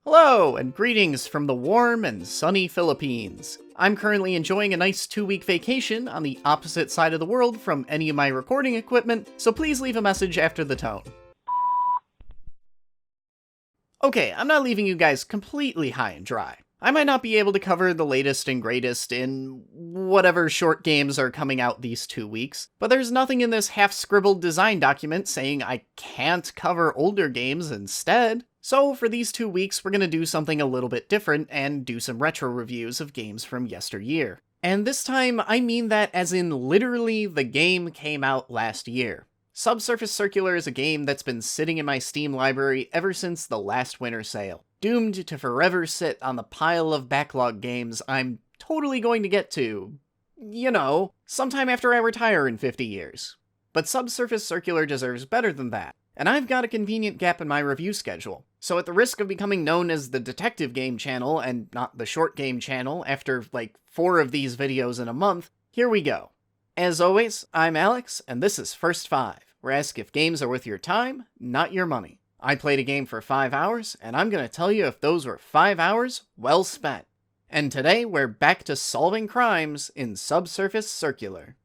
Hello, and greetings from the warm and sunny Philippines. I'm currently enjoying a nice 2-week vacation on the opposite side of the world from any of my recording equipment, so please leave a message after the tone. Okay, I'm not leaving you guys completely high and dry. I might not be able to cover the latest and greatest in whatever short games are coming out these 2 weeks, but there's nothing in this half-scribbled design document saying I can't cover older games instead. So for these 2 weeks, we're gonna do something a little bit different and do some retro reviews of games from yesteryear. And this time, I mean that as in literally the game came out last year. Subsurface Circular is a game that's been sitting in my Steam library ever since the last winter sale. Doomed to forever sit on the pile of backlog games I'm totally going to get to, sometime after I retire in 50 years. But Subsurface Circular deserves better than that, and I've got a convenient gap in my review schedule. So at the risk of becoming known as the Detective Game channel and not the Short Game channel after 4 of these videos in a month, here we go. As always, I'm Alex, and this is First 5, where I ask if games are worth your time, not your money. I played a game for 5 hours, and I'm gonna tell you if those were 5 hours well spent. And today, we're back to solving crimes in Subsurface Circular.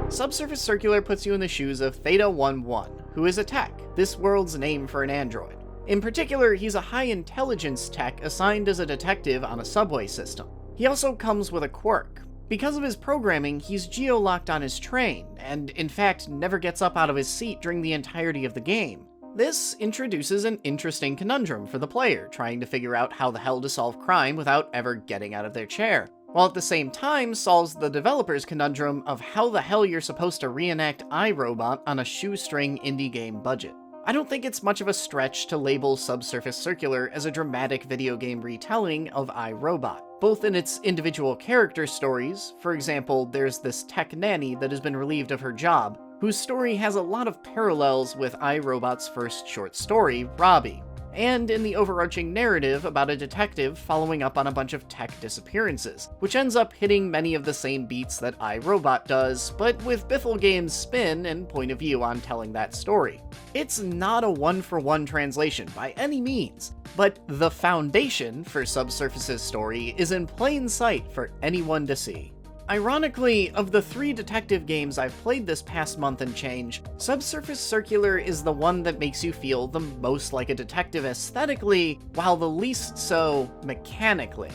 Subsurface Circular puts you in the shoes of Theta-11, who is a tech, this world's name for an android. In particular, he's a high-intelligence tech assigned as a detective on a subway system. He also comes with a quirk. Because of his programming, he's geo-locked on his train, and in fact never gets up out of his seat during the entirety of the game. This introduces an interesting conundrum for the player, trying to figure out how the hell to solve crime without ever getting out of their chair, while at the same time solves the developer's conundrum of how the hell you're supposed to reenact iRobot on a shoestring indie game budget. I don't think it's much of a stretch to label Subsurface Circular as a dramatic video game retelling of iRobot, both in its individual character stories. For example, there's this tech nanny that has been relieved of her job, whose story has a lot of parallels with iRobot's first short story, Robbie, and in the overarching narrative about a detective following up on a bunch of tech disappearances, which ends up hitting many of the same beats that iRobot does, but with Bithlegame's spin and point of view on telling that story. It's not a one-for-one translation by any means, but the foundation for Subsurface's story is in plain sight for anyone to see. Ironically, of the 3 detective games I've played this past month and change, Subsurface Circular is the one that makes you feel the most like a detective aesthetically, while the least so mechanically.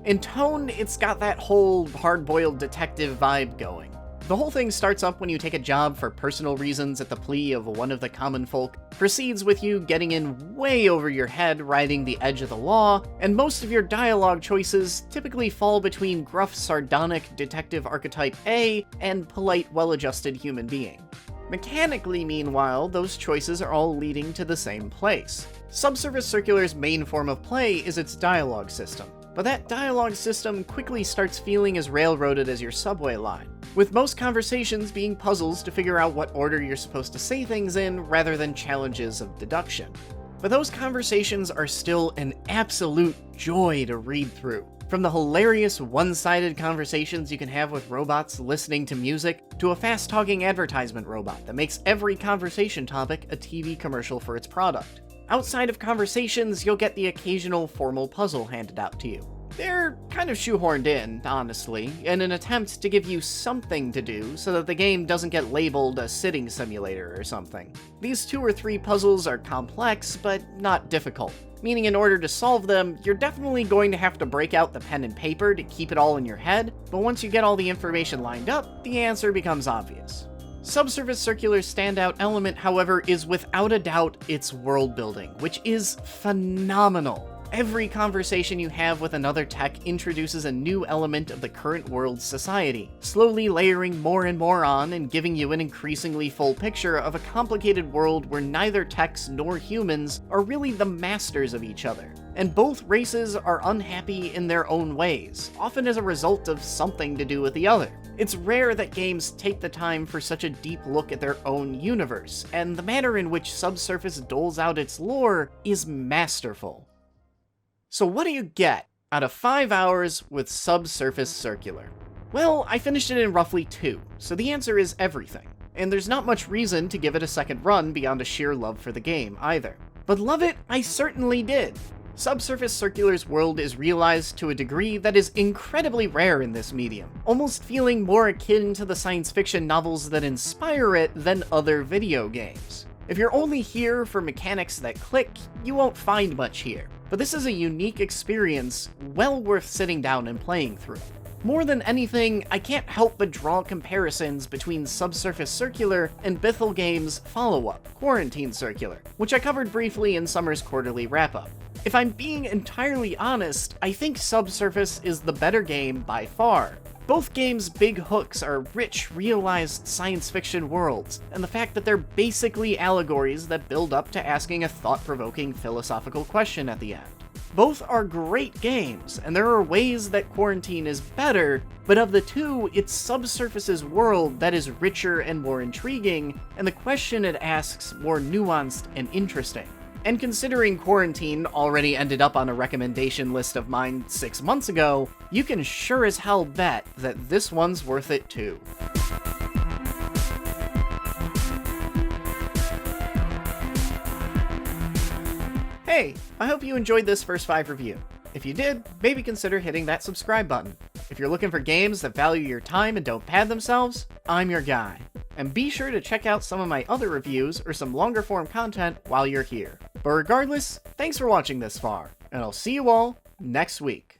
In tone, it's got that whole hard-boiled detective vibe going. The whole thing starts up when you take a job for personal reasons at the plea of one of the common folk, proceeds with you getting in way over your head riding the edge of the law, and most of your dialogue choices typically fall between gruff, sardonic detective archetype A and polite, well-adjusted human being. Mechanically, meanwhile, those choices are all leading to the same place. Subsurface Circular's main form of play is its dialogue system, but that dialogue system quickly starts feeling as railroaded as your subway line, with most conversations being puzzles to figure out what order you're supposed to say things in rather than challenges of deduction. But those conversations are still an absolute joy to read through. From the hilarious one-sided conversations you can have with robots listening to music, to a fast-talking advertisement robot that makes every conversation topic a TV commercial for its product. Outside of conversations, you'll get the occasional formal puzzle handed out to you. They're kind of shoehorned in, honestly, in an attempt to give you something to do so that the game doesn't get labeled a sitting simulator or something. These 2 or 3 puzzles are complex, but not difficult, meaning in order to solve them, you're definitely going to have to break out the pen and paper to keep it all in your head, but once you get all the information lined up, the answer becomes obvious. Subsurface Circular's standout element, however, is without a doubt its world building, which is phenomenal. Every conversation you have with another tech introduces a new element of the current world's society, slowly layering more and more on and giving you an increasingly full picture of a complicated world where neither techs nor humans are really the masters of each other, and both races are unhappy in their own ways, often as a result of something to do with the other. It's rare that games take the time for such a deep look at their own universe, and the manner in which Subsurface doles out its lore is masterful. So what do you get out of 5 hours with Subsurface Circular? Well, I finished it in roughly 2, so the answer is everything. and there's not much reason to give it a second run beyond a sheer love for the game, either. But love it, I certainly did! Subsurface Circular's world is realized to a degree that is incredibly rare in this medium, almost feeling more akin to the science fiction novels that inspire it than other video games. If you're only here for mechanics that click, you won't find much here, but this is a unique experience well worth sitting down and playing through. More than anything, I can't help but draw comparisons between Subsurface Circular and Bithell Games' follow-up, Quarantine Circular, which I covered briefly in summer's quarterly wrap-up. If I'm being entirely honest, I think Subsurface is the better game by far. Both games' big hooks are rich, realized science fiction worlds, and the fact that they're basically allegories that build up to asking a thought-provoking philosophical question at the end. Both are great games, and there are ways that Quarantine is better, but of the two, it's Subsurface's world that is richer and more intriguing, and the question it asks more nuanced and interesting. And considering Quarantine already ended up on a recommendation list of mine 6 months ago, you can sure as hell bet that this one's worth it too. Hey, I hope you enjoyed this first 5 review. If you did, maybe consider hitting that subscribe button. If you're looking for games that value your time and don't pad themselves, I'm your guy. And be sure to check out some of my other reviews or some longer form content while you're here. But regardless, thanks for watching this far, and I'll see you all next week.